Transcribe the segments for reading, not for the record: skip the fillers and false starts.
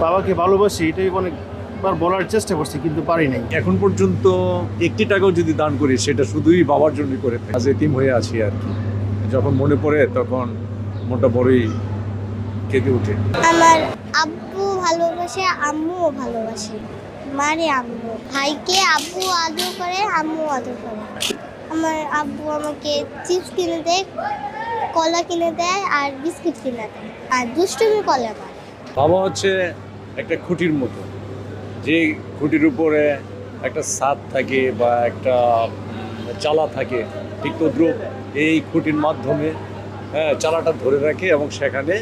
বাবাকে ভালোবাসি এটাই অনেকবার বলার চেষ্টা করছি কিন্তু পারি নাই। এখন পর্যন্ত একটি টাকাও যদি দান করি সেটা শুধুই বাবার জন্য করে থাকি। আজ এতিম হয়ে আছি আর কি। যখন মনে পড়ে তখন মনটা বড়ই কেঁদে ওঠে। আমার আব্বু ভালোবাসে, আম্মুও ভালোবাসে। মারে আম্মু, ভাইকে আব্বু আদর করে, আম্মু আদর করে। আমার আব্বু আমাকে চিপস কিনে দেয়, কলা কিনে দেয় আর বিস্কিট কিনে দেয়, আর দুষ্টুমি কলা মারে। বাবা হচ্ছে একটা খুঁটির মতো, যে খুঁটির উপরে একটা ছাদ থাকে বা একটা চালা থাকে, ঠিক তদ্রুপ এই খুঁটির মাধ্যমে চালাটা ধরে রাখে এবং সেখানে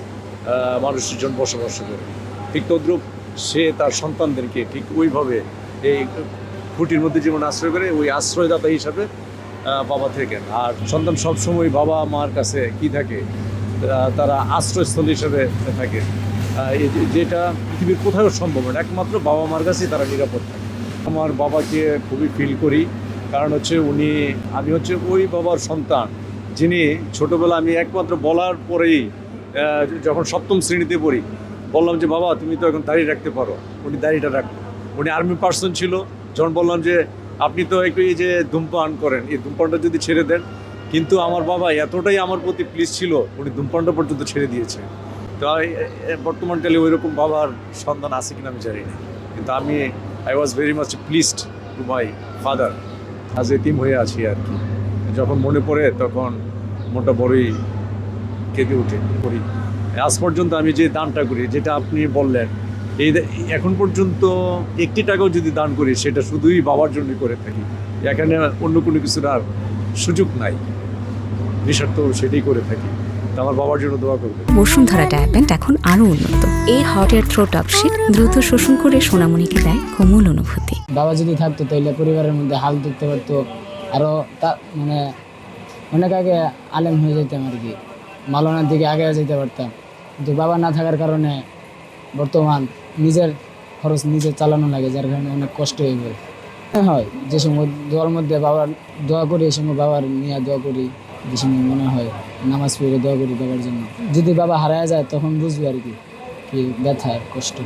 মানুষজন বসবাস করে। ঠিক তদ্রুপ সে তার সন্তানদেরকে ঠিক ওইভাবে এই খুঁটির মধ্যে যেমন আশ্রয় করে, ওই আশ্রয়দাতা হিসাবে বাবা থাকেন। আর সন্তান সবসময় বাবা মার কাছে কি থাকে, তারা আশ্রয়স্থল হিসেবে থাকে, যেটা পৃথিবীর কোথাও সম্ভব না। একমাত্র বাবা মার কাছেই তারা নিরাপদ থাকে। আমার বাবাকে খুবই ফিল করি, কারণ হচ্ছে আমি হচ্ছে ওই বাবার সন্তান যিনি ছোটোবেলা আমি একমাত্র বলার পরেই যখন সপ্তম শ্রেণীতে পড়ি বললাম যে বাবা তুমি তো এখন দাড়ি রাখতে পারো, উনি দাড়িটা রাখলো। উনি আর্মি পার্সন ছিল। যখন বললাম যে আপনি তো একটু এই যে ধূমপান করেন, এই ধূমপানটা যদি ছেড়ে দেন, কিন্তু আমার বাবা এতটাই আমার প্রতি প্লিজ ছিল, উনি ধূমপানটা পর্যন্ত ছেড়ে দিয়েছে। তো বর্তমানকালে ওই রকম বাবার সন্তান আছে কিনা আমি জানি না, কিন্তু I was very much pleased to my father. আজ এতিম হয়ে আছি আর কি। যখন মনে পড়ে তখন মনটা বড়ই কেঁদে ওঠে করি। আজ পর্যন্ত আমি যে দানটা করি, যেটা আপনি বললেন, এখন পর্যন্ত একটি টাকাও যদি দান করি সেটা শুধুই বাবার জন্যই করে থাকি। এখানে অন্য কোনো কিছুর আর সুযোগ নাই, নিঃস্বার্থ সেটাই করে থাকি। আমার বাবার জন্য দোয়া করবেন। বসুন্ধরা ডায়াপেন্ট এখন আরো উন্নত। এই হট এয়ার থ্রো টপশিট দ্রুত শোষণ করে সোনামণিকে দেয় কোমল অনুভূতি। বাবা যদি থাকতো তাহলে পরিবারের মধ্যে হাল ধরতে পারতো, আরো মানে অনেক আগে আলেম হয়ে যেতাম আর কি, মাওলানার দিকে আগে যেতে পারতাম। কিন্তু বাবা না থাকার কারণে বর্তমান নিজের খরচ নিজে চালানো লাগে, যার কারণে অনেক কষ্ট হয়ে যায়। হয় যে সময় দোয়ার মধ্যে বাবার দোয়া করি, এই সময় বাবার নিয়ে দোয়া করি, যে সময় মনে হয় নামাজ পড়ে দোয়া করি বাবার জন্য। যদি বাবা হারায় যায় তখন বুঝবো আর কি ব্যথা কষ্ট।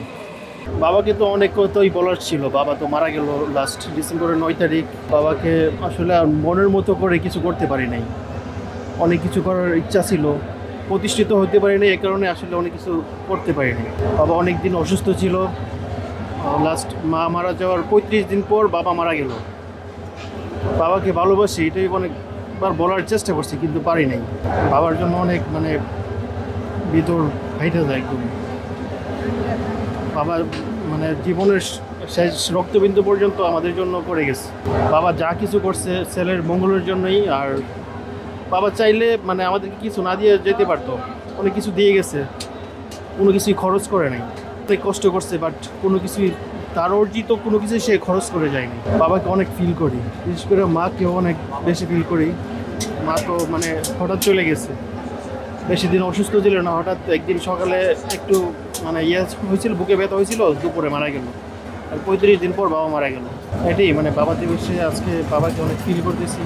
বাবাকে তো অনেক কথাই বলার ছিল, বাবা তো মারা গেল লাস্ট ডিসেম্বরের 9 তারিখ। বাবাকে আসলে মনের মতো করে কিছু করতে পারি নাই। অনেক কিছু করার ইচ্ছা ছিল, প্রতিষ্ঠিত হতে পারি নাই, এ কারণে আসলে অনেক কিছু করতে পারিনি। বাবা অনেক দিন অসুস্থ ছিল। লাস্ট মা মারা যাওয়ার 35 দিন পর বাবা মারা গেল। বাবাকে ভালোবাসি এটাই অনেকবার বলার চেষ্টা করছি কিন্তু পারি নাই। বাবার জন্য অনেক ভিতর ফাইটা যায় একদম। বাবা জীবনের শেষ রক্তবিন্দু পর্যন্ত আমাদের জন্য করে গেছে। বাবা যা কিছু করছে ছেলের মঙ্গলের জন্যই। আর বাবা চাইলে আমাদেরকে কিছু না দিয়ে যেতে পারতো, অনেক কিছু দিয়ে গেছে, কোনো কিছুই খরচ করে নাই। অনেক কষ্ট করছে, বাট কোনো কিছুই তার অর্জিত কোনো কিছুই সে খরচ করে যায়নি। বাবাকে অনেক ফিল করি, বিশেষ করে মাকেও অনেক বেশি ফিল করি। মা তো হঠাৎ চলে গেছে, বেশি দিন অসুস্থ ছিল না। হঠাৎ একদিন সকালে একটু হয়েছিল, বুকে ব্যথা হয়েছিল, দুপুরে মারা গেল। আর 35 দিন পর বাবা মারা গেল। এটাই বাবা দিবসে আজকে বাবাকে অনেক ফিল করতেছি।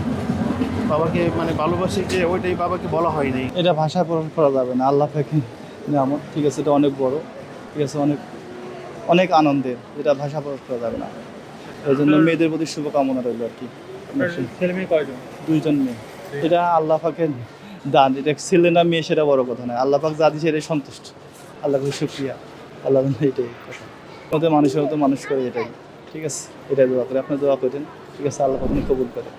বাবাকে ভালোবাসি যে ওইটাই বাবাকে বলা হয় নাই। এটা ভাষায় প্রকাশ করা যাবে না। আল্লাহ পাকের নিয়ামত, ঠিক আছে, এটা অনেক বড়, ঠিক আছে, অনেক অনেক আনন্দের, এটা ভাষা প্রকাশ করা যাবে না। এই জন্য মেয়েদের প্রতি শুভকামনা রইল আর কি। ছেলে মেয়ে কয়জন? 2জন মেয়ে। এটা আল্লাহ পাকের দান, এটা ছেলে না মেয়ে সেটা বড় কথা নয়। আল্লাহ পাক যা দিয়েছে এটাই সন্তুষ্ট, আল্লাহকে শুকরিয়া। আল্লাহ এটাই কথা, আমাদের মানুষের মতো মানুষ করে, এটাই ঠিক আছে। এটাই দোয়া করে, আপনি দোয়া করেন, ঠিক আছে, আল্লাহ পাক কবুল করে।